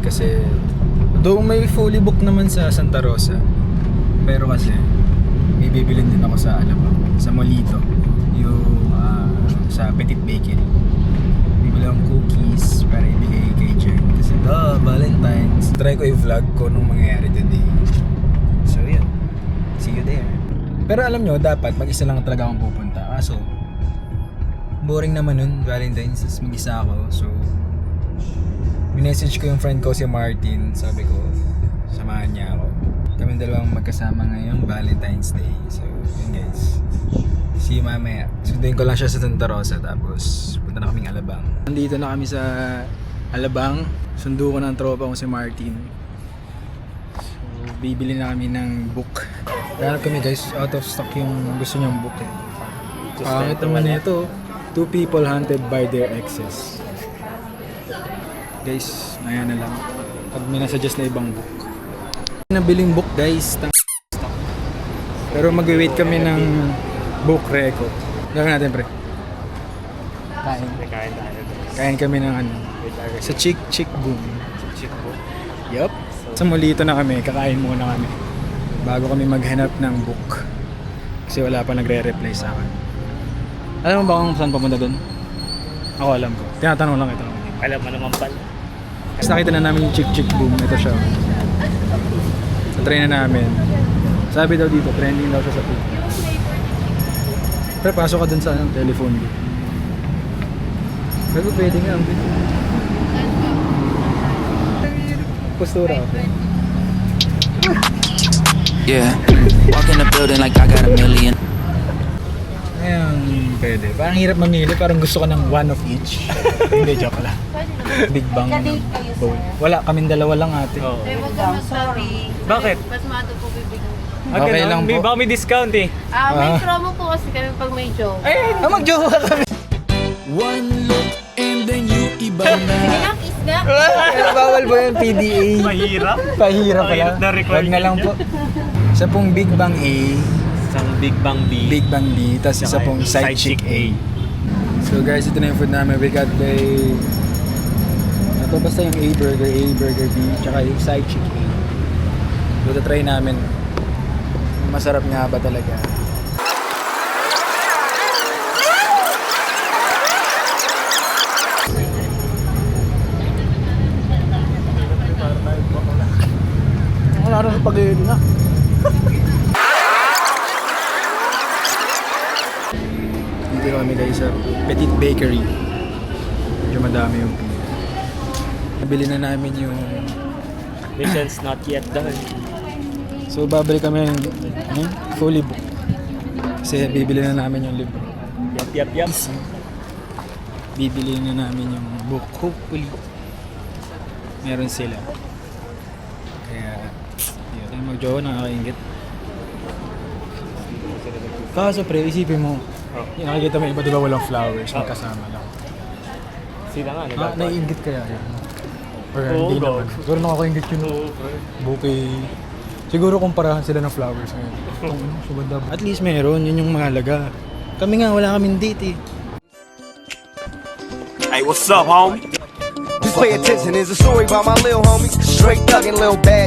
Kasi though may fully book naman sa Santa Rosa, pero kasi may bibilin din ako sa sa Molito, yung sa Petit Bakery. Bibili akong cookies para ibigay kay Jen kasi Valentine's. Try ko i-vlog ko nung mangyayari today. So yun, see you there. Pero alam nyo, dapat mag-isa lang talaga akong pupunta. Kaso boring naman nun, Valentine's, mag-isa ako. So minessage ko yung friend ko si Martin. Sabi ko, samahan niya ako. Kami dalawang magkasama ngayong Valentine's Day. So yun guys, see you mamaya. Sunduin ko lang siya sa Santa Rosa, tapos punta na kaming Alabang. Nandito na kami sa Alabang. Sundo ko ng tropa ko si Martin. So bibili na kami ng book. Kaya kami guys, out of stock yung gusto niyang book. Ito naman ito, 2 people hunted by their exes. Guys, ayan na lang. Pag may nasuggest na ibang book. Nabiling book guys, pero mag-wait kami ng book reco. Gawin natin pre. Kain kami ng sa Chick Boom. Yup. Sa Molito na kami, kakain muna kami bago kami maghanap ng book. Kasi wala pa nagre-reply sa akin. Alam mo ba kung saan papunta doon? Ako alam ko. Tinatanong lang ito. Alam mo naman pala. Kasi nakita na namin yung Chick Boom. Ito siya. Try na namin. Sabi daw dito, trending daw siya sa food. Pero pasok ka dun sa telephone booth. Pero pwede nga ang video. Postura ako. Yeah, walk in the building like I got a million. Ayan, pwede. Parang hirap mamili, parang gusto ko ng one of each. Hindi, joke lang. Big Bang bowl. Wala, kaming dalawa lang ate. Oo. Ay, wag ka sorry. Bakit? Mas mato po bibigyan. Okay lang po. Baka may discount eh. May promo po kasi kami pag may joke. Mag-joke kami. One look and then you iba Sige na. lang, kiss nga. Pero bawal po yung PDA. Mahirap. Pahirap pala. Mahirap na record Wag na lang po. Isa pong Big Bang A, Isang Big Bang B. Big Bang B, tapos isa Saka pong Side Chick A. So guys, ito na yung food namin. We got the ito basta yung A Burger B, tsaka yung Side Chick A. So try namin. Masarap nga ba talaga? Wala rin sa pag-iili na. Dito kami guys sa Petit Bakery. Medyo madami yung pili. Nabili na namin yung Mission's not yet done. so babalik kami ng fully book. Kasi bibili na namin yung libro. Yup. Bibili na namin yung book. Hopefully meron sila. Kaya yun, tayo mag-jowa, nakakaingit. Kaso pre, isipin mo, yung nakikita mo iba diba walang flowers, magkasama lang. Sila nga, nagkakaroon. Naiingit kaya yun? Or Oo, hindi dog. naman. Siguro nakakaingit yun. Bouquet. Siguro kumparahan sila ng flowers ngayon. At least meron, yun yung mahalaga. Kami nga, wala kaming date eh. Hey, what's up, homie? Just pay attention, there's a story about my little homie. Straight thuggin', little bad.